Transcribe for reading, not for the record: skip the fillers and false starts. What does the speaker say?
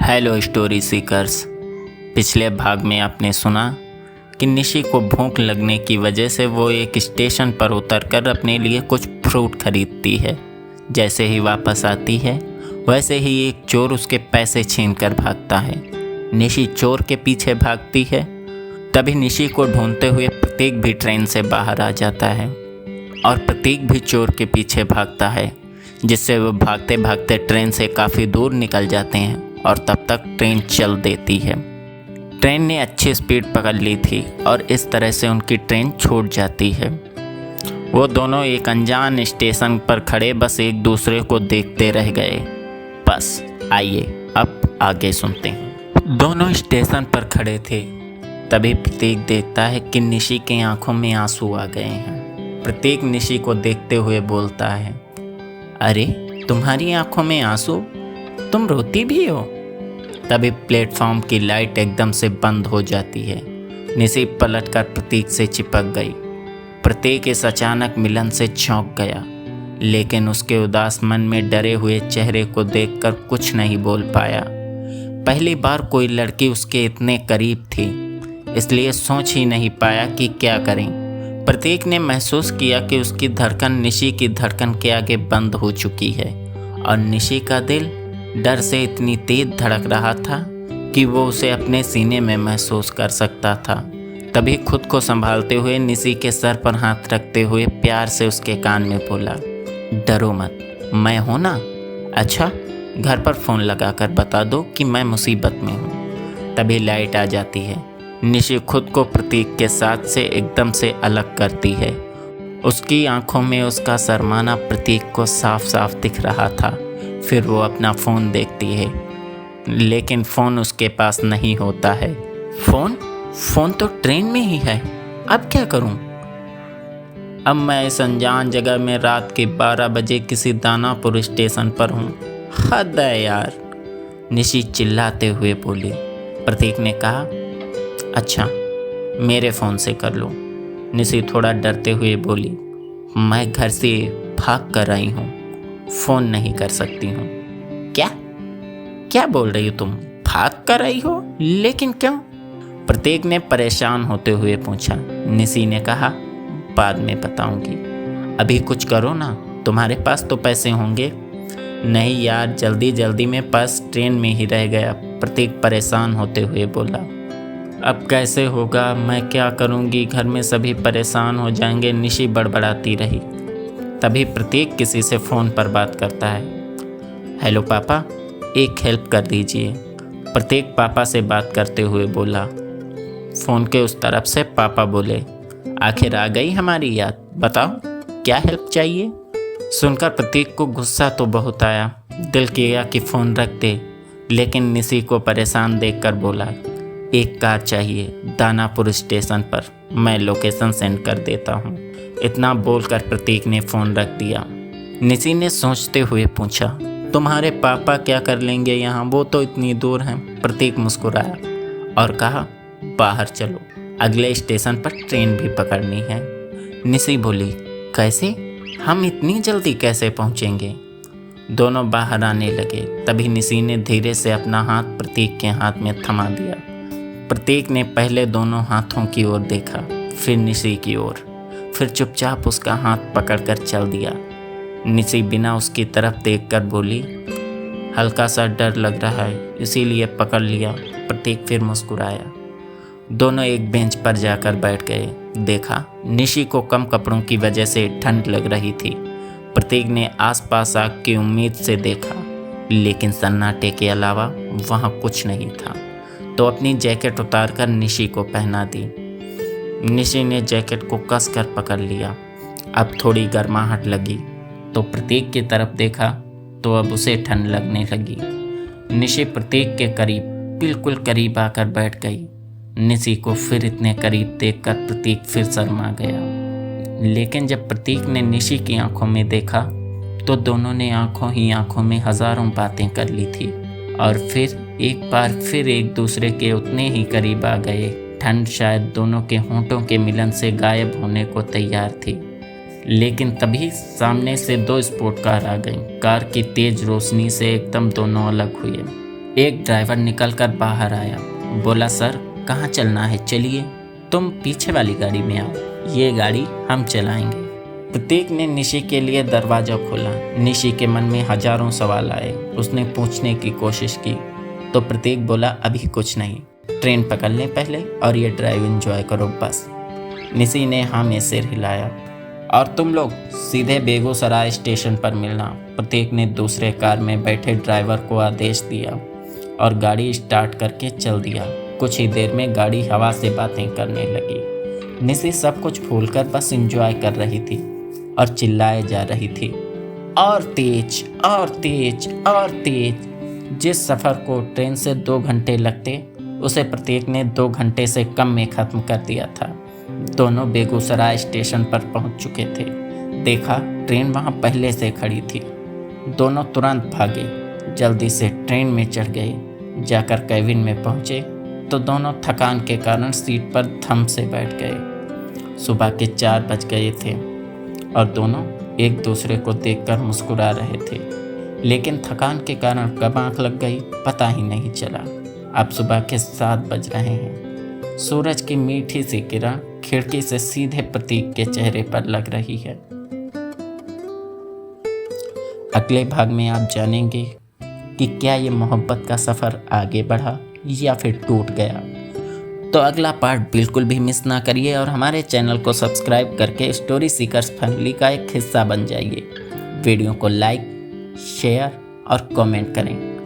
Hello story seekers. पिछले भाग में आपने सुना कि निशी को भूख लगने की वजह से वो एक स्टेशन पर उतरकर अपने लिए कुछ फ्रूट खरीदती है। जैसे ही वापस आती है वैसे ही एक चोर उसके पैसे छीनकर भागता है। निशी चोर के पीछे भागती है। तभी निशी को ढूंढते हुए प्रतीक भी ट्रेन से बाहर आ जाता है और प्रतीक भी चोर के पीछे भागता है, जिससे वो भागते भागते ट्रेन से काफ़ी दूर निकल जाते हैं और तब तक ट्रेन चल देती है। ट्रेन ने अच्छी स्पीड पकड़ ली थी और इस तरह से उनकी ट्रेन छूट जाती है। वो दोनों एक अनजान स्टेशन पर खड़े बस एक दूसरे को देखते रह गए। बस आइए अब आगे सुनते हैं। दोनों स्टेशन पर खड़े थे। तभी प्रतीक देखता है कि निशी की आंखों में आंसू आ गए हैं। प्रतीक निशी को देखते हुए बोलता है, अरे तुम्हारी आंखों में आंसू, तुम रोती भी हो। तभी प्लेटफॉर्म की लाइट एकदम से बंद हो जाती है। निशी पलटकर प्रतीक से चिपक गई। प्रतीक इस अचानक मिलन से चौंक गया, लेकिन उसके उदास मन में डरे हुए चेहरे को देखकर कुछ नहीं बोल पाया। पहली बार कोई लड़की उसके इतने करीब थी, इसलिए सोच ही नहीं पाया कि क्या करें। प्रतीक ने महसूस किया कि उसकी धड़कन निशी की धड़कन के आगे बंद हो चुकी है और निशी का दिल डर से इतनी तेज धड़क रहा था कि वो उसे अपने सीने में महसूस कर सकता था। तभी खुद को संभालते हुए निशी के सर पर हाथ रखते हुए प्यार से उसके कान में बोला, डरो मत, मैं हूँ ना। अच्छा, घर पर फ़ोन लगाकर बता दो कि मैं मुसीबत में हूँ। तभी लाइट आ जाती है। निशी खुद को प्रतीक के साथ से एकदम से अलग करती है। उसकी आंखों में उसका शर्माना प्रतीक को साफ साफ दिख रहा था। फिर वो अपना फ़ोन देखती है, लेकिन फ़ोन उसके पास नहीं होता है। फ़ोन तो ट्रेन में ही है, अब क्या करूं? अब मैं इस अनजान जगह में रात के 12 बजे किसी दानापुर स्टेशन पर हूं। हद है यार, निशी चिल्लाते हुए बोली। प्रतीक ने कहा, अच्छा मेरे फ़ोन से कर लो। निशी थोड़ा डरते हुए बोली, मैं घर से भाग कर आई हूँ, फ़ोन नहीं कर सकती हूँ। क्या बोल रही हो तुम? भाग कर आई हो? लेकिन क्यों? प्रतीक ने परेशान होते हुए पूछा। निशी ने कहा, बाद में बताऊंगी, अभी कुछ करो ना, तुम्हारे पास तो पैसे होंगे। नहीं यार, जल्दी जल्दी में पर्स ट्रेन में ही रह गया। प्रतीक परेशान होते हुए बोला, अब कैसे होगा, मैं क्या करूंगी, घर में सभी परेशान हो जाएंगे। निशी बड़बड़ाती रही। तभी प्रतीक किसी से फ़ोन पर बात करता है। हेलो पापा, एक हेल्प कर दीजिए। प्रतीक पापा से बात करते हुए बोला। फ़ोन के उस तरफ से पापा बोले, आखिर आ गई हमारी याद, बताओ क्या हेल्प चाहिए। सुनकर प्रतीक को गुस्सा तो बहुत आया। दिल किया कि फ़ोन रख दे, लेकिन निशी को परेशान देखकर बोला, एक कार चाहिए दानापुर स्टेशन पर, मैं लोकेशन सेंड कर देता हूँ। इतना बोलकर प्रतीक ने फ़ोन रख दिया। निशी ने सोचते हुए पूछा, तुम्हारे पापा क्या कर लेंगे यहाँ, वो तो इतनी दूर हैं। प्रतीक मुस्कुराया और कहा, बाहर चलो, अगले स्टेशन पर ट्रेन भी पकड़नी है। निशी बोली, कैसे? हम इतनी जल्दी कैसे पहुँचेंगे? दोनों बाहर आने लगे। तभी निशी ने धीरे से अपना हाथ प्रतीक के हाथ में थमा दिया। प्रतीक ने पहले दोनों हाथों की ओर देखा, फिर निशी की ओर, फिर चुपचाप उसका हाथ पकड़कर चल दिया। निशी बिना उसकी तरफ देखकर बोली, हल्का सा डर लग रहा है, इसीलिए पकड़ लिया। प्रतीक फिर मुस्कुराया। दोनों एक बेंच पर जाकर बैठ गए। देखा, निशी को कम कपड़ों की वजह से ठंड लग रही थी। प्रतीक ने आसपास आग की उम्मीद से देखा, लेकिन सन्नाटे के अलावा वहाँ कुछ नहीं था, तो अपनी जैकेट उतारकर निशी को पहना दी। निशी ने जैकेट को कसकर पकड़ लिया। अब थोड़ी गर्माहट लगी तो प्रतीक की तरफ देखा तो अब उसे ठंड लगने लगी। निशी प्रतीक के करीब, बिल्कुल करीब आकर बैठ गई। निशी को फिर इतने करीब देखकर प्रतीक फिर शर्मा गया। लेकिन जब प्रतीक ने निशी की आंखों में देखा तो दोनों ने आंखों ही आंखों में हजारों बातें कर ली थी और फिर एक बार फिर एक दूसरे के उतने ही करीब आ गए। ठंड शायद दोनों के होंठों के मिलन से गायब होने को तैयार थी, लेकिन तभी सामने से 2 स्पोर्ट कार आ गईं। कार की तेज रोशनी से एकदम दोनों अलग हुए। एक ड्राइवर निकलकर बाहर आया, बोला सर कहाँ चलना है, चलिए तुम पीछे वाली गाड़ी में आओ, ये गाड़ी हम चलाएंगे। प्रतीक ने निशी के लिए दरवाज़ा खोला। निशी के मन में हजारों सवाल आए। उसने पूछने की कोशिश की तो प्रतीक बोला अभी कुछ नहीं, ट्रेन पकड़ लें पहले और ये ड्राइव एंजॉय करो बस। निशी ने हाँ में सिर हिलाया। और तुम लोग सीधे बेगूसराय स्टेशन पर मिलना। प्रतीक ने दूसरे कार में बैठे ड्राइवर को आदेश दिया और गाड़ी स्टार्ट करके चल दिया। कुछ ही देर में गाड़ी हवा से बातें करने लगी। निशी सब कुछ भूलकर बस एंजॉय कर रही थी और चिल्लाए जा रही थी, और तेज और तेज और तेज। जिस सफ़र को ट्रेन से 2 घंटे लगते उसे प्रतीक ने 2 घंटे से कम में ख़त्म कर दिया था। दोनों बेगूसराय स्टेशन पर पहुंच चुके थे। देखा ट्रेन वहां पहले से खड़ी थी। दोनों तुरंत भागे, जल्दी से ट्रेन में चढ़ गए। जाकर केबिन में पहुंचे तो दोनों थकान के कारण सीट पर थम से बैठ गए। सुबह के 4 बज गए थे और दोनों एक दूसरे को देखकर मुस्कुरा रहे थे, लेकिन थकान के कारण कब आँख लग गई पता ही नहीं चला। अब सुबह के 7 बज रहे हैं। सूरज की मीठी सी किरण खिड़की से सीधे प्रतीक के चेहरे पर लग रही है। अगले भाग में आप जानेंगे कि क्या ये मोहब्बत का सफ़र आगे बढ़ा या फिर टूट गया। तो अगला पार्ट बिल्कुल भी मिस ना करिए और हमारे चैनल को सब्सक्राइब करके स्टोरी सीकर्स फैमिली का एक हिस्सा बन जाइए। वीडियो को लाइक, शेयर और कमेंट करें।